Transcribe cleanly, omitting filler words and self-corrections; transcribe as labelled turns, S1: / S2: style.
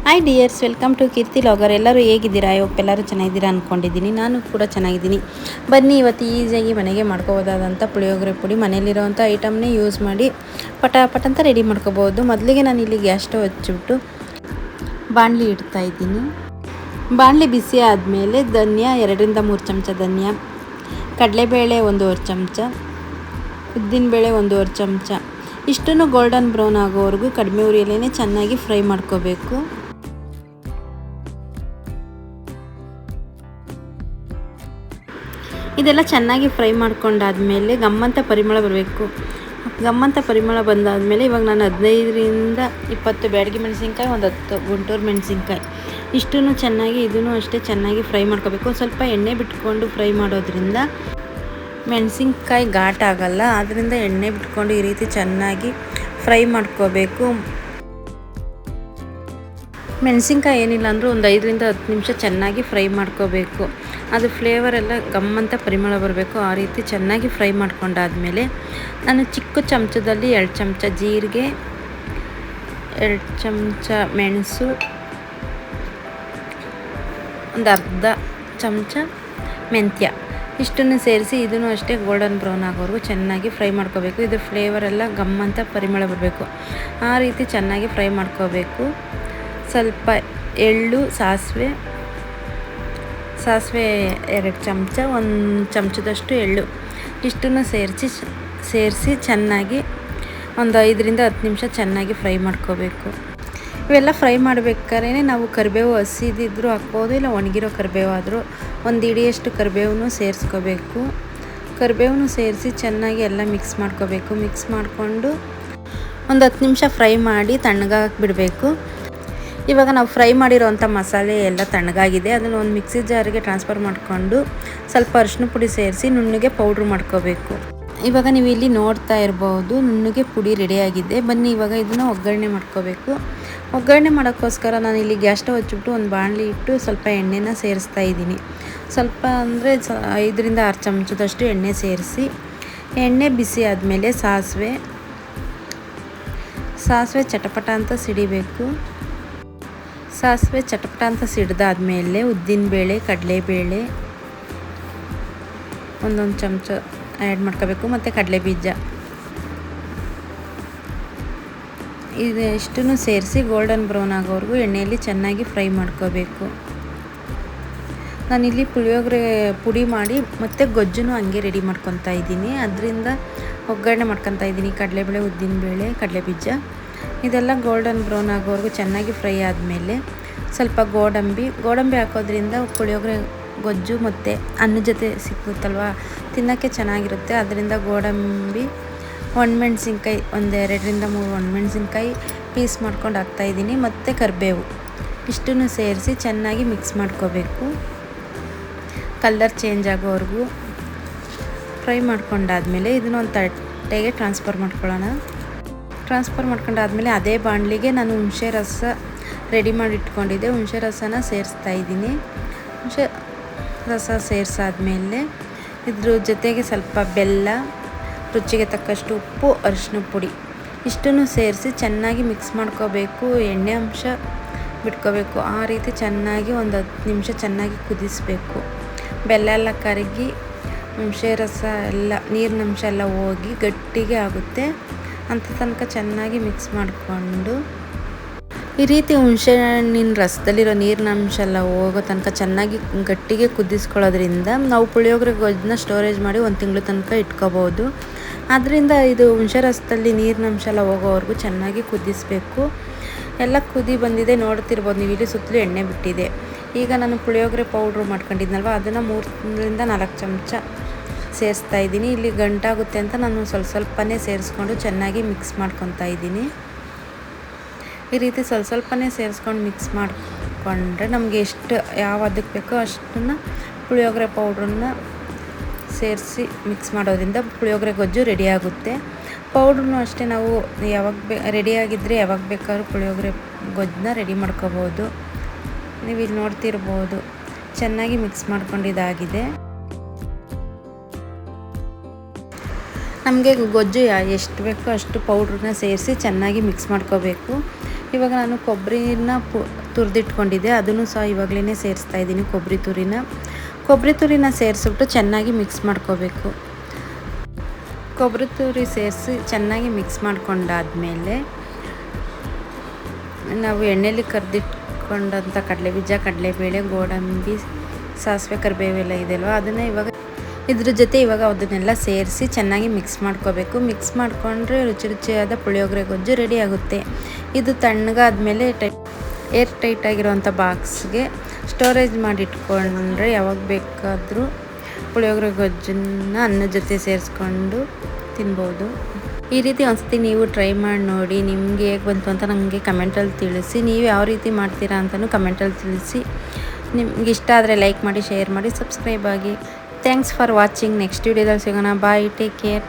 S1: Hi dears, welcome to Keerthi logger. ಎಲ್ಲರೂ ಹೇಗಿದ್ದೀರಾ? ಎಲ್ಲರೂ ಚೆನ್ನಾಗಿದ್ದೀರಾ ಅಂದ್ಕೊಂಡಿದ್ದೀನಿ. ನಾನು ಕೂಡ ಚೆನ್ನಾಗಿದ್ದೀನಿ. ಬನ್ನಿ, ಇವತ್ತು ಈಸಿಯಾಗಿ ಮನೆಗೆ ಮಾಡ್ಕೋಬೋದಾದಂಥ ಪುಳಿಯೋಗರೆ ಪುಡಿ, ಮನೇಲಿರೋವಂಥ ಐಟಮ್ನೇ ಯೂಸ್ ಮಾಡಿ ಪಟ ಅಂತ ರೆಡಿ ಮಾಡ್ಕೋಬೋದು. ಮೊದಲಿಗೆ ನಾನು ಇಲ್ಲಿ ಗ್ಯಾಸ್ ಸ್ಟವ್ ಹಚ್ಚಿಬಿಟ್ಟು ಬಾಣಲಿ ಇಡ್ತಾಯಿದ್ದೀನಿ. ಬಾಣಲಿ ಬಿಸಿ ಆದಮೇಲೆ ಧನಿಯಾ 2-3 ಚಮಚ ಧನಿಯಾ, ಕಡಲೆಬೇಳೆ 1 ಚಮಚ, ಉದ್ದಿನಬೇಳೆ 1 ಚಮಚ, ಇಷ್ಟನ್ನು ಗೋಲ್ಡನ್ ಬ್ರೌನ್ ಆಗೋವರೆಗೂ ಕಡಿಮೆ ಉರಿಯಲ್ಲೇ ಚೆನ್ನಾಗಿ ಫ್ರೈ ಮಾಡ್ಕೋಬೇಕು. ಇದೆಲ್ಲ ಚೆನ್ನಾಗಿ ಫ್ರೈ ಮಾಡ್ಕೊಂಡಾದಮೇಲೆ ಗಮ್ಮಂತ ಪರಿಮಳ ಬರಬೇಕು. ಗಮ್ಮಂತ ಪರಿಮಳ ಬಂದಾದಮೇಲೆ ಇವಾಗ ನಾನು 15-20 ಬ್ಯಾಡಗಿ ಮೆಣಸಿನ್ಕಾಯಿ, 10 ಗುಂಟೂರು ಮೆಣಸಿನ್ಕಾಯಿ, ಇಷ್ಟನ್ನು ಚೆನ್ನಾಗಿ ಇದನ್ನು ಅಷ್ಟೇ ಚೆನ್ನಾಗಿ ಫ್ರೈ ಮಾಡ್ಕೋಬೇಕು. ಸ್ವಲ್ಪ ಎಣ್ಣೆ ಬಿಟ್ಕೊಂಡು ಫ್ರೈ ಮಾಡೋದ್ರಿಂದ ಮೆಣಸಿನ್ಕಾಯಿ ಘಾಟ್ ಆಗಲ್ಲ. ಆದ್ದರಿಂದ ಎಣ್ಣೆ ಬಿಟ್ಕೊಂಡು ಈ ರೀತಿ ಚೆನ್ನಾಗಿ ಫ್ರೈ ಮಾಡ್ಕೋಬೇಕು. ಮೆಣಸಿನ್ಕಾಯಿ ಏನಿಲ್ಲ ಅಂದರೂ ಒಂದು 5-10 ನಿಮಿಷ ಚೆನ್ನಾಗಿ ಫ್ರೈ ಮಾಡ್ಕೋಬೇಕು. ಅದು ಫ್ಲೇವರ್ ಎಲ್ಲ ಗಮ್ಮಂತ ಪರಿಮಳ ಬರಬೇಕು. ಆ ರೀತಿ ಚೆನ್ನಾಗಿ ಫ್ರೈ ಮಾಡ್ಕೊಂಡಾದಮೇಲೆ ನಾನು ಚಿಕ್ಕ ಚಮಚದಲ್ಲಿ 2 ಚಮಚ ಜೀರಿಗೆ, 2 ಚಮಚ ಮೆಣಸು, ಒಂದು ಅರ್ಧ ಚಮಚ ಮೆಂತ್ಯ, ಇಷ್ಟನ್ನು ಸೇರಿಸಿ ಇದನ್ನು ಅಷ್ಟೇ ಗೋಲ್ಡನ್ ಬ್ರೌನ್ ಆಗೋವರೆಗೂ ಚೆನ್ನಾಗಿ ಫ್ರೈ ಮಾಡ್ಕೋಬೇಕು. ಇದ್ರ ಫ್ಲೇವರ್ ಎಲ್ಲ ಗಮ್ಮಂತ ಪರಿಮಳ ಬರಬೇಕು. ಆ ರೀತಿ ಚೆನ್ನಾಗಿ ಫ್ರೈ ಮಾಡ್ಕೋಬೇಕು. ಸ್ವಲ್ಪ ಎಳ್ಳು, ಸಾಸಿವೆ 2 ಚಮಚ, 1 ಚಮಚದಷ್ಟು ಎಳ್ಳು, ಇಷ್ಟನ್ನು ಸೇರಿಸಿ ಚೆನ್ನಾಗಿ ಒಂದು 5-10 ನಿಮಿಷ ಚೆನ್ನಾಗಿ ಫ್ರೈ ಮಾಡ್ಕೋಬೇಕು. ಇವೆಲ್ಲ ಫ್ರೈ ಮಾಡಬೇಕಾದ್ರೆ ನಾವು ಕರಿಬೇವು ಹಸಿದಿದ್ದರೂ ಹಾಕ್ಬೋದು, ಇಲ್ಲ ಒಣಗಿರೋ ಕರಿಬೇವು ಆದರೂ 1 ಹಿಡಿಯಷ್ಟು ಕರಿಬೇವನ್ನು ಸೇರಿಸ್ಕೋಬೇಕು. ಕರಿಬೇವನ್ನು ಸೇರಿಸಿ ಚೆನ್ನಾಗಿ ಎಲ್ಲ ಮಿಕ್ಸ್ ಮಾಡ್ಕೋಬೇಕು. ಮಿಕ್ಸ್ ಮಾಡಿಕೊಂಡು ಒಂದು 10 ನಿಮಿಷ ಫ್ರೈ ಮಾಡಿ ತಣ್ಣಗಾಗಕ್ಕೆ ಬಿಡಬೇಕು. ಇವಾಗ ನಾವು ಫ್ರೈ ಮಾಡಿರೋವಂಥ ಮಸಾಲೆ ಎಲ್ಲ ತಣ್ಣಗಾಗಿದೆ. ಅದನ್ನು ಒಂದು ಮಿಕ್ಸಿ ಜಾರಿಗೆ ಟ್ರಾನ್ಸ್ಫರ್ ಮಾಡಿಕೊಂಡು ಸ್ವಲ್ಪ ಅರಿಶಿನ ಪುಡಿ ಸೇರಿಸಿ ನುಣ್ಣಗೆ ಪೌಡ್ರ್ ಮಾಡ್ಕೋಬೇಕು. ಇವಾಗ ನೀವು ಇಲ್ಲಿ ನೋಡ್ತಾ ಇರ್ಬೋದು, ನುಣ್ಣಗೆ ಪುಡಿ ರೆಡಿಯಾಗಿದೆ. ಬನ್ನಿ ಇವಾಗ ಇದನ್ನು ಒಗ್ಗರಣೆ ಮಾಡ್ಕೋಬೇಕು. ಒಗ್ಗರಣೆ ಮಾಡೋಕ್ಕೋಸ್ಕರ ನಾನು ಇಲ್ಲಿ ಗ್ಯಾಸ್ ಸ್ಟವ್ ಹಚ್ಚಿಬಿಟ್ಟು ಒಂದು ಬಾಣಲಿ ಇಟ್ಟು ಸ್ವಲ್ಪ ಎಣ್ಣೆನ ಸೇರಿಸ್ತಾ ಇದ್ದೀನಿ. ಸ್ವಲ್ಪ ಅಂದರೆ 5-6 ಚಮಚದಷ್ಟು ಎಣ್ಣೆ ಸೇರಿಸಿ, ಎಣ್ಣೆ ಬಿಸಿ ಆದಮೇಲೆ ಸಾಸಿವೆ ಚಟಪಟ ಅಂತ ಸಿಡಿಬೇಕು. ಸಾಸಿವೆ ಚಟಪಟ ಅಂತ ಸಿಡ್ದಾದ್ಮೇಲೆ ಉದ್ದಿನಬೇಳೆ, ಕಡಲೆಬೇಳೆ 1 ಚಮಚ ಆ್ಯಡ್ ಮಾಡ್ಕೋಬೇಕು, ಮತ್ತು ಕಡಲೆಬೀಜ ಇದಿಷ್ಟನ್ನು ಸೇರಿಸಿ ಗೋಲ್ಡನ್ ಬ್ರೌನ್ ಆಗೋವರೆಗೂ ಎಣ್ಣೆಯಲ್ಲಿ ಚೆನ್ನಾಗಿ ಫ್ರೈ ಮಾಡ್ಕೋಬೇಕು. ನಾನಿಲ್ಲಿ ಪುಳಿಯೋಗರೆ ಪುಡಿ ಮಾಡಿ ಮತ್ತು ಗೊಜ್ಜನ್ನು ಹಂಗೆ ರೆಡಿ ಮಾಡ್ಕೊತಾ ಇದ್ದೀನಿ. ಅದರಿಂದ ಒಗ್ಗರಣೆ ಮಾಡ್ಕೊತಾ ಇದ್ದೀನಿ. ಕಡಲೆಬೇಳೆ, ಉದ್ದಿನಬೇಳೆ, ಕಡಲೆಬೀಜ ಇದೆಲ್ಲ ಗೋಲ್ಡನ್ ಬ್ರೌನ್ ಆಗೋವರೆಗೂ ಚೆನ್ನಾಗಿ ಫ್ರೈ ಆದಮೇಲೆ ಸ್ವಲ್ಪ ಗೋಡಂಬಿ ಹಾಕೋದ್ರಿಂದ ಪುಳಿಯೋಗರೆ ಗೊಜ್ಜು ಮತ್ತು ಅನ್ನ ಜೊತೆ ಸಿಕ್ಕುತ್ತಲ್ವ, ತಿನ್ನೋಕ್ಕೆ ಚೆನ್ನಾಗಿರುತ್ತೆ. ಅದರಿಂದ ಗೋಡಂಬಿ, ಒಣಮೆಣ್ಸಿನ್ಕಾಯಿ 2-3 ಒಣಮೆಣ್ಸಿನ್ಕಾಯಿ ಪೀಸ್ ಮಾಡ್ಕೊಂಡು ಹಾಕ್ತಾಯಿದ್ದೀನಿ, ಮತ್ತು ಕರಿಬೇವು ಇಷ್ಟನ್ನು ಸೇರಿಸಿ ಚೆನ್ನಾಗಿ ಮಿಕ್ಸ್ ಮಾಡ್ಕೋಬೇಕು. ಕಲರ್ ಚೇಂಜ್ ಆಗೋವರೆಗೂ ಫ್ರೈ ಮಾಡ್ಕೊಂಡಾದಮೇಲೆ ಇದನ್ನು ಒಂದು ತಟ್ಟೆಗೆ ಟ್ರಾನ್ಸ್ಫರ್ ಮಾಡ್ಕೊಂಡಾದಮೇಲೆ ಅದೇ ಬಾಣಲಿಗೆ ನಾನು ಹುಣಸೆ ರಸ ರೆಡಿ ಮಾಡಿ ಇಟ್ಕೊಂಡಿದ್ದೆ. ಹುಣಸೆ ರಸನ ಸೇರಿಸ್ತಾ ಇದ್ದೀನಿ. ಹುಣಸೆ ರಸ ಸೇರಿಸಾದ್ಮೇಲೆ ಇದ್ರ ಜೊತೆಗೆ ಸ್ವಲ್ಪ ಬೆಲ್ಲ, ರುಚಿಗೆ ತಕ್ಕಷ್ಟು ಉಪ್ಪು, ಅರಿಶಿನ ಪುಡಿ ಇಷ್ಟನ್ನು ಸೇರಿಸಿ ಚೆನ್ನಾಗಿ ಮಿಕ್ಸ್ ಮಾಡ್ಕೋಬೇಕು. ಎಣ್ಣೆ ಅಂಶ ಬಿಟ್ಕೋಬೇಕು. ಆ ರೀತಿ ಚೆನ್ನಾಗಿ ಒಂದು 10 ನಿಮಿಷ ಚೆನ್ನಾಗಿ ಕುದಿಸಬೇಕು. ಬೆಲ್ಲ ಎಲ್ಲ ಕರಗಿ ಹುಣಸೆ ರಸ ಎಲ್ಲ ನೀರಿನಂಶ ಎಲ್ಲ ಹೋಗಿ ಗಟ್ಟಿಗೆ ಆಗುತ್ತೆ. ಅಂತ ತನಕ ಚೆನ್ನಾಗಿ ಮಿಕ್ಸ್ ಮಾಡಿಕೊಂಡು ಈ ರೀತಿ ಹುಣಸೆ ಹಣ್ಣಿನ ರಸದಲ್ಲಿರೋ ನೀರಿನ ಅಂಶ ಎಲ್ಲ ಹೋಗೋ ತನಕ ಚೆನ್ನಾಗಿ ಗಟ್ಟಿಗೆ ಕುದಿಸ್ಕೊಳ್ಳೋದ್ರಿಂದ ನಾವು ಪುಳಿಯೋಗರೆ ಗೊಜ್ಜನ್ನ ಸ್ಟೋರೇಜ್ ಮಾಡಿ 1 ತಿಂಗಳು ತನಕ ಇಟ್ಕೋಬೋದು. ಆದ್ದರಿಂದ ಇದು ಹುಣಸೆ ರಸದಲ್ಲಿ ನೀರಿನ ಅಂಶ ಎಲ್ಲ ಹೋಗೋವರೆಗೂ ಚೆನ್ನಾಗಿ ಕುದಿಸಬೇಕು. ಎಲ್ಲ ಕುದಿ ಬಂದಿದೆ, ನೋಡ್ತಿರ್ಬೋದು ನೀವು. ಇಲ್ಲಿ ಸುತ್ತಲೂ ಎಣ್ಣೆ ಬಿಟ್ಟಿದೆ. ಈಗ ನಾನು ಪುಳಿಯೋಗರೆ ಪೌಡ್ರು ಮಾಡ್ಕೊಂಡಿದ್ನಲ್ವ, ಅದನ್ನು 3-4 ಚಮಚ ಸೇರಿಸ್ತಾ ಇದ್ದೀನಿ. ಇಲ್ಲಿ ಗಂಟಾಗುತ್ತೆ ಅಂತ ನಾನು ಸ್ವಲ್ಪನೇ ಸೇರಿಸ್ಕೊಂಡು ಚೆನ್ನಾಗಿ ಮಿಕ್ಸ್ ಮಾಡ್ಕೊತಾ ಇದ್ದೀನಿ. ಈ ರೀತಿ ಸ್ವಲ್ಪನೇ ಸೇರಿಸ್ಕೊಂಡು ಮಿಕ್ಸ್ ಮಾಡಿಕೊಂಡ್ರೆ ನಮಗೆ ಎಷ್ಟು ಅದಕ್ಕೆ ಬೇಕೋ ಅಷ್ಟನ್ನು ಪುಳಿಯೋಗರೆ ಪೌಡ್ರನ್ನ ಸೇರಿಸಿ ಮಿಕ್ಸ್ ಮಾಡೋದ್ರಿಂದ ಪುಳಿಯೋಗರೆ ಗೊಜ್ಜು ರೆಡಿಯಾಗುತ್ತೆ. ಪೌಡ್ರೂ ಅಷ್ಟೇ ನಾವು ರೆಡಿಯಾಗಿದ್ದರೆ ಯಾವಾಗ ಬೇಕಾದ್ರೂ ಪುಳಿಯೋಗರೆ ಗೊಜ್ಜನ್ನ ರೆಡಿ ಮಾಡ್ಕೋಬೋದು. ನೀವು ಇಲ್ಲಿ ನೋಡ್ತಿರ್ಬೋದು, ಚೆನ್ನಾಗಿ ಮಿಕ್ಸ್ ಮಾಡ್ಕೊಂಡಿದ್ದಾಗಿದೆ. ನಮಗೆ ಗೊಜ್ಜು ಎಷ್ಟು ಬೇಕೋ ಅಷ್ಟು ಪೌಡ್ರನ್ನ ಸೇರಿಸಿ ಚೆನ್ನಾಗಿ ಮಿಕ್ಸ್ ಮಾಡ್ಕೋಬೇಕು. ಇವಾಗ ನಾನು ಕೊಬ್ಬರಿನ ತುರಿದಿಟ್ಕೊಂಡಿದ್ದೆ ಅದನ್ನು ಸಹ ಇವಾಗಲೇ ಸೇರಿಸ್ತಾ ಇದ್ದೀನಿ. ಕೊಬ್ಬರಿ ತುರಿನ ಸೇರಿಸ್ಬಿಟ್ಟು ಚೆನ್ನಾಗಿ ಮಿಕ್ಸ್ ಮಾಡ್ಕೋಬೇಕು. ಕೊಬ್ಬರಿ ತುರಿ ಸೇರಿಸಿ ಚೆನ್ನಾಗಿ ಮಿಕ್ಸ್ ಮಾಡ್ಕೊಂಡಾದ್ಮೇಲೆ ನಾವು ಎಣ್ಣೆಲಿ ಕರೆದಿಟ್ಕೊಂಡಂಥ ಕಡಲೆಬೀಜ, ಕಡಲೆಬೇಳೆ, ಗೋಡಂಬಿ, ಸಾಸಿವೆ, ಕರಿಬೇವೆಲ್ಲ ಇದೆಯಲ್ವ ಅದನ್ನು ಇದ್ರ ಜೊತೆ ಅದನ್ನೆಲ್ಲ ಸೇರಿಸಿ ಚೆನ್ನಾಗಿ ಮಿಕ್ಸ್ ಮಾಡ್ಕೋಬೇಕು. ಮಿಕ್ಸ್ ಮಾಡಿಕೊಂಡ್ರೆ ರುಚಿಯಾದ ಪುಳಿಯೋಗರೆ ಗೊಜ್ಜು ರೆಡಿ ಆಗುತ್ತೆ. ಇದು ತಣ್ಣಗಾದ್ಮೇಲೆ ಏರ್ ಟೈಟ್ ಆಗಿರೋವಂಥ ಬಾಕ್ಸ್ಗೆ ಸ್ಟೋರೇಜ್ ಮಾಡಿಟ್ಕೊಂಡ್ರೆ ಯಾವಾಗ ಬೇಕಾದರೂ ಪುಳಿಯೋಗರೆ ಗೊಜ್ಜನ್ನು ಅನ್ನದ ಜೊತೆ ಸೇರಿಸ್ಕೊಂಡು ತಿನ್ಬೋದು. ಈ ರೀತಿ ಒಂದ್ಸತಿ ನೀವು ಟ್ರೈ ಮಾಡಿ ನೋಡಿ. ನಿಮಗೆ ಹೇಗೆ ಬಂತು ಅಂತ ನನಗೆ ಕಮೆಂಟಲ್ಲಿ ತಿಳಿಸಿ. ನೀವು ಯಾವ ರೀತಿ ಮಾಡ್ತೀರಾ ಅಂತಲೂ ಕಮೆಂಟಲ್ಲಿ ತಿಳಿಸಿ. ನಿಮ್ಗೆ ಇಷ್ಟ ಆದರೆ ಲೈಕ್ ಮಾಡಿ, ಶೇರ್ ಮಾಡಿ, ಸಬ್ಸ್ಕ್ರೈಬ್ ಆಗಿ. Thanks for watching. ನೆಕ್ಸ್ಟ್ ವಿಡಿಯೋದಲ್ಲಿ ಸಿಗೋಣ. ಬಾಯ್, ಟೇಕ್ ಕೇರ್.